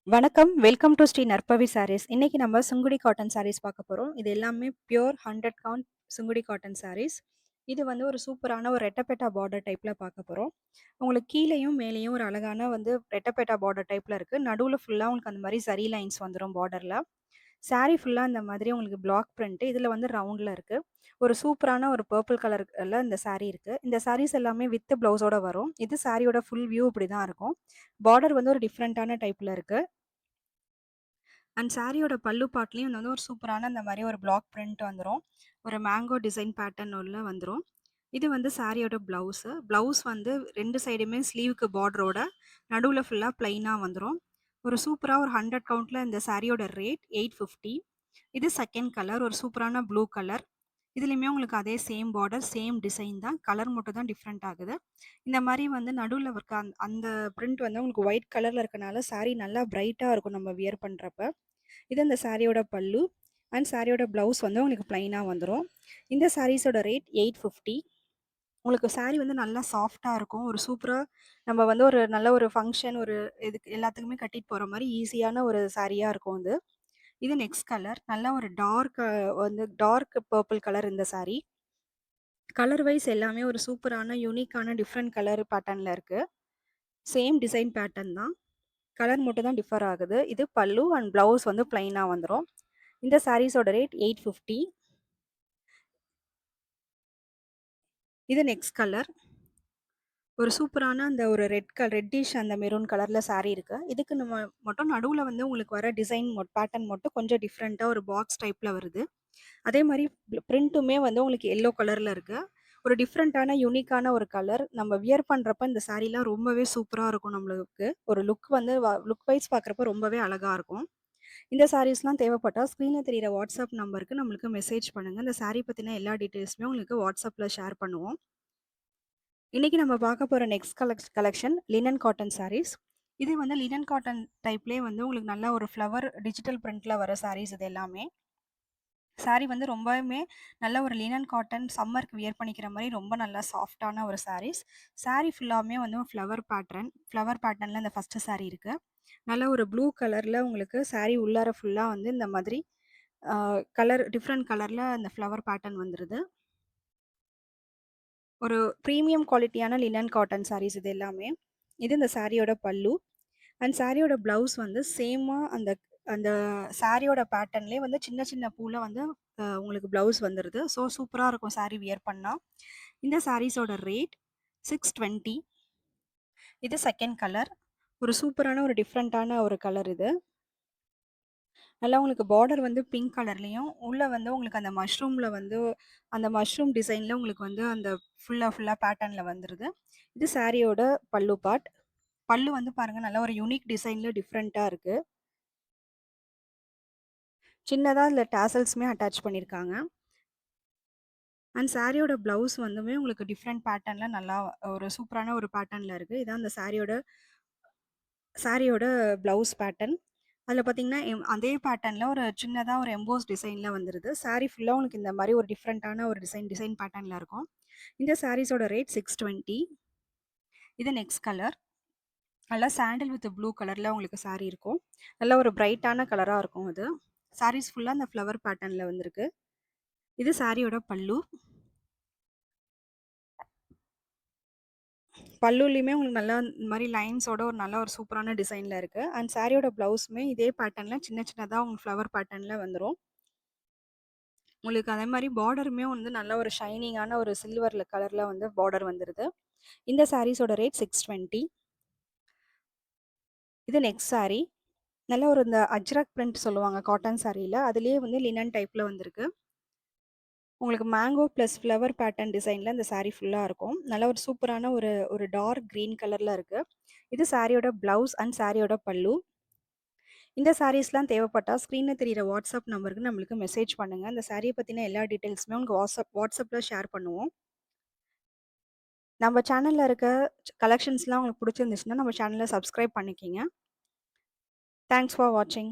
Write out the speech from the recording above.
வணக்கம். Welcome to Sri நற்பவி சாரீஸ். இன்னைக்கு நம்ம சுங்குடி காட்டன் சாரீஸ் பார்க்க போறோம். இது எல்லாமே pure 100 count Sungudi cotton saris. இது வந்து ஒரு சூப்பரான ஒரு ரெட்டப்பெட்டா பார்டர் டைப்ல பார்க்க போறோம். உங்களுக்கு கீழயும், மேலேயும் ஒரு அழகான வந்து ரெட்டப்பெட்டா பார்டர் டைப்ல இருக்கு. நடுவுல ஃபுல்லா உங்களுக்கு அந்த மாரி சரி லைன்ஸ் வந்துரும் பார்டர்ல. சாரி ஃபுல்லா இந்த மாதிரி உங்களுக்கு பிளாக் பிரிண்ட். இதுல வந்து ரவுண்ட்ல இருக்கு. ஒரு சூப்பரான ஒரு பர்பிள் கலர்ல இந்த சாரி இருக்கு. இந்த சாரீஸ் எல்லாமே வித் ப்ளவுஸோட வரும். இது சாரியோட ஃபுல் வியூ இப்படிதான் இருக்கும். பார்டர் வந்து ஒரு டிஃபரண்டான டைப்ல இருக்கு. அண்ட் சாரியோட பல்லு பார்ட்லயும் வந்து ஒரு சூப்பரான அந்த மாரி ஒரு பிளாக் பிரிண்ட் வந்துரும். ஒரு மேங்கோ டிசைன் பேட்டர்ன் உள்ள வந்துரும். இது வந்து சாரியோட ப்ளவுஸு. ப்ளவுஸ் வந்து 2 சைடுமே ஸ்லீவ்க்கு பார்டரோட நடுவுல ஃபுல்லா பிளைனா வந்துரும். ஒரு சூப்பரா ஒரு 100 கவுண்ட்ல இந்த சாரியோட ரேட் 850. இது செகண்ட் கலர் ஒரு சூப்பரான ப்ளூ கலர். இதுலயுமே உங்களுக்கு அதே சேம் பார்டர், சேம் டிசைன் தான். கலர் மட்டும் தான் டிஃபரெண்ட் ஆகுது. இந்த மாரி வந்து நடுவுல இருக்க அந்த பிரிண்ட் வந்து உங்களுக்கு ஒயிட் கலர்ல இருக்கனால சாரி நல்லா பிரைட்டா இருக்கும் நம்ம வியர் பண்றப்ப. இது அந்த சாரியோட பல்லு அண்ட் சாரியோட ப்ளவுஸ் வந்து உங்களுக்கு பிளைனா வந்துரும். இந்த சாரீஸோட ரேட் 850. உங்களுக்கு சாரி வந்து நல்லா சாஃப்ட்டா இருக்கும். ஒரு சூப்பரா நம்ம வந்து ஒரு நல்ல ஒரு ஃபங்ஷன் ஒரு இதுக்கு எல்லாத்துக்குமே கட்டிட்டு போற மாரி ஈஸியான ஒரு சாரியா இருக்கும் இது. இது நெக்ஸ்ட் கலர். நல்ல ஒரு டார்க் பர்பிள் கலர் இந்த சாரி. கலர் வைஸ் எல்லாமே ஒரு சூப்பரான யூனிக்கான டிஃப்ரெண்ட் கலர் பேட்டர்ன்ல இருக்கு. சேம் டிசைன் பேட்டர்ன் தான். கலர் மட்டும் தான் டிஃபர் ஆகுது. இது பல்லு அண்ட் ப்ளவுஸ் வந்து பிளைனா வந்துரும். இந்த சாரீஸோட ரேட் 850. இது நெக்ஸ்ட் கலர். ஒரு சூப்பரான அந்த ஒரு ரெட்டிஷ் அந்த மெரூன் கலர்ல சாரி இருக்கு. இதுக்கு நம்ம மட்டும் நடுவுல வந்து உங்களுக்கு வர டிசைன் பேட்டர்ன் மட்டும் கொஞ்சம் டிஃப்ரெண்ட்டா ஒரு பாக்ஸ் டைப்ல வருது. அதே மாரி பிரிண்ட்டுமே வந்து உங்களுக்கு எல்லோ கலர்ல இருக்கு. ஒரு டிஃப்ரெண்ட்டான யூனிக்கான ஒரு கலர். நம்ம வியர் பண்றப்ப இந்த சாரீலாம் ரொம்பவே சூப்பரா இருக்கும் நம்மளுக்கு. ஒரு லுக் வந்து லுக் வைஸ் பார்க்குறப்ப ரொம்பவே அழகா இருக்கும். இந்த சாரீஸ்லாம் தேவைப்பட்டா ஸ்க்ரீன்ல தெரியிற வாட்ஸ்அப் நம்பருக்கு நம்மளுக்கு மெசேஜ் பண்ணுங்க. இந்த சாரி பத்தின எல்லா டீட்டெயில்ஸுமே உங்களுக்கு வாட்ஸ்அப்ல ஷேர் பண்ணுவோம். இன்னைக்கு நம்ம பார்க்க போற next collection linen cotton saris. இது வந்து லினன் காட்டன் டைப்லயே வந்து உங்களுக்கு நல்ல ஒரு ஃப்ளவர் டிஜிட்டல் பிரிண்ட்ல வர சாரீஸ் இது எல்லாமே. சாரி வந்து ரொம்பவுமே நல்ல ஒரு லினன் காட்டன் சம்மருக்கு வியர் பண்ணிக்கிற மாரி ரொம்ப நல்லா சாஃப்ட்டான ஒரு சாரீஸ். சாரி ஃபுல்லாவுமே வந்து ஃப்ளவர் பேட்டர்ன்ல இந்த ஃபர்ஸ்ட் சாரி இருக்கு. நல்ல ஒரு ப்ளூ கலர்ல உங்களுக்கு சாரி உள்ளார ஃபுல்லா வந்து இந்த மாதிரி டிஃப்ரெண்ட் கலர்ல அந்த ஃப்ளவர் பேட்டர்ன் வந்துருது. ஒரு பிரீமியம் குவாலிட்டியான லினன் காட்டன் சாரீஸ் இது எல்லாமே. இது இந்த சாரியோட பல்லு. அண்ட் சாரியோட ப்ளவுஸ் வந்து சேமா அந்த அந்த சாரியோட பேட்டர்ன்லேயே வந்து சின்ன சின்ன பூல வந்து உங்களுக்கு ப்ளவுஸ் வந்துருது. ஸோ சூப்பரா இருக்கும் சாரி வியர் பண்ணா. இந்த சாரீஸோட ரேட் 620. இது செகண்ட் கலர். ஒரு சூப்பரான ஒரு டிஃப்ரெண்ட்டான ஒரு கலர் இது. நல்லா உங்களுக்கு பார்டர் வந்து பிங்க் கலர்லயும், உள்ள வந்து உங்களுக்கு அந்த மஷ்ரூம்ல வந்து அந்த மஷ்ரூம் டிசைன்ல உங்களுக்கு வந்து அந்த ஃபுல்லா பேட்டர்ன்ல வந்துருது. இது சாரியோட பல்லு பார்ட். பல்லு வந்து பாருங்க நல்ல ஒரு யூனிக் டிசைன்ல டிஃப்ரெண்ட்டா இருக்கு. சின்னதா இதுல டாசல்ஸுமே அட்டாச் பண்ணியிருக்காங்க. அண்ட் சாரியோட ப்ளவுஸ் வந்துமே உங்களுக்கு டிஃப்ரெண்ட் பேட்டர்ன்ல நல்லா ஒரு சூப்பரான ஒரு பேட்டர்ன்ல இருக்கு. இதான் அந்த சாரியோட சாரியோட ப்ளவுஸ் பேட்டர்ன். அதில பார்த்தீங்கன்னா, அதே பேட்டர்ன்ல ஒரு சின்னதா ஒரு எம்போஸ் டிசைன்ல வந்துருது. சாரி ஃபுல்லா உங்களுக்கு இந்த மாரி ஒரு டிஃப்ரெண்ட்டான ஒரு டிசைன் பேட்டர்ன்ல இருக்கும். இந்த சாரீஸோட ரேட் 620. இது நெக்ஸ்ட் கலர். நல்லா சாண்டில் வித் ப்ளூ கலர்ல உங்களுக்கு சாரி இருக்கும். நல்ல ஒரு பிரைட்டான கலரா இருக்கும் இது. சாரீஸ் ஃபுல்லா அந்த ஃப்ளவர் பேட்டர்ன்ல வந்திருக்கு. இது சாரியோட பல்லு. பல்லுலயுமே உங்களுக்கு நல்லா இந்த மாரி லைன்ஸோட ஒரு நல்ல ஒரு சூப்பரான டிசைன்ல இருக்கு. அண்ட் சாரியோட ப்ளவுஸுமே இதே பேட்டர்ன்ல சின்ன சின்னதா உங்களுக்கு ஃப்ளவர் பேட்டர்ன்ல வந்துரும். உங்களுக்கு அதே மாரி பார்டருமே வந்து நல்ல ஒரு ஷைனிங்கான ஒரு சில்வர்ல கலர்ல வந்து பார்டர் வந்துருது. இந்த சாரீஸோட ரேட் 620. இது நெக்ஸ்ட் சாரி. நல்ல ஒரு இந்த அஜ்ரக் பிரிண்ட் சொல்லுவாங்க காட்டன் சாரில. அதிலேயே வந்து லினன் டைப்ல வந்திருக்கு. உங்களுக்கு மேங்கோ பிளஸ் ஃப்ளவர் பேட்டர்ன் டிசைன்ல இந்த சாரி ஃபுல்லா இருக்கும். நல்ல ஒரு சூப்பரான ஒரு ஒரு டார்க் கிரீன் கலர்ல இருக்கு. இது சாரியோட பிளவுஸ் அண்ட் சாரியோட பல்லு. இந்த சாரீஸ்லாம் தேவைப்பட்டா ஸ்க்ரீன்ல தெரியிற வாட்ஸ்அப் நம்பருக்கு நம்மளுக்கு மெசேஜ் பண்ணுங்க. அந்த சாரிய பத்தின எல்லா டீட்டெயில்ஸுமே உங்களுக்கு வாட்ஸ்அப்ல ஷேர் பண்ணுவோம். நம்ம சேனல்ல இருக்க கலெக்ஷன்ஸ்லாம் உங்களுக்கு பிடிச்சிருந்துச்சுன்னா, நம்ம சேனல சப்ஸ்கிரைப் பண்ணிக்கங்க. தேங்க்ஸ் ஃபார் வாட்சிங்.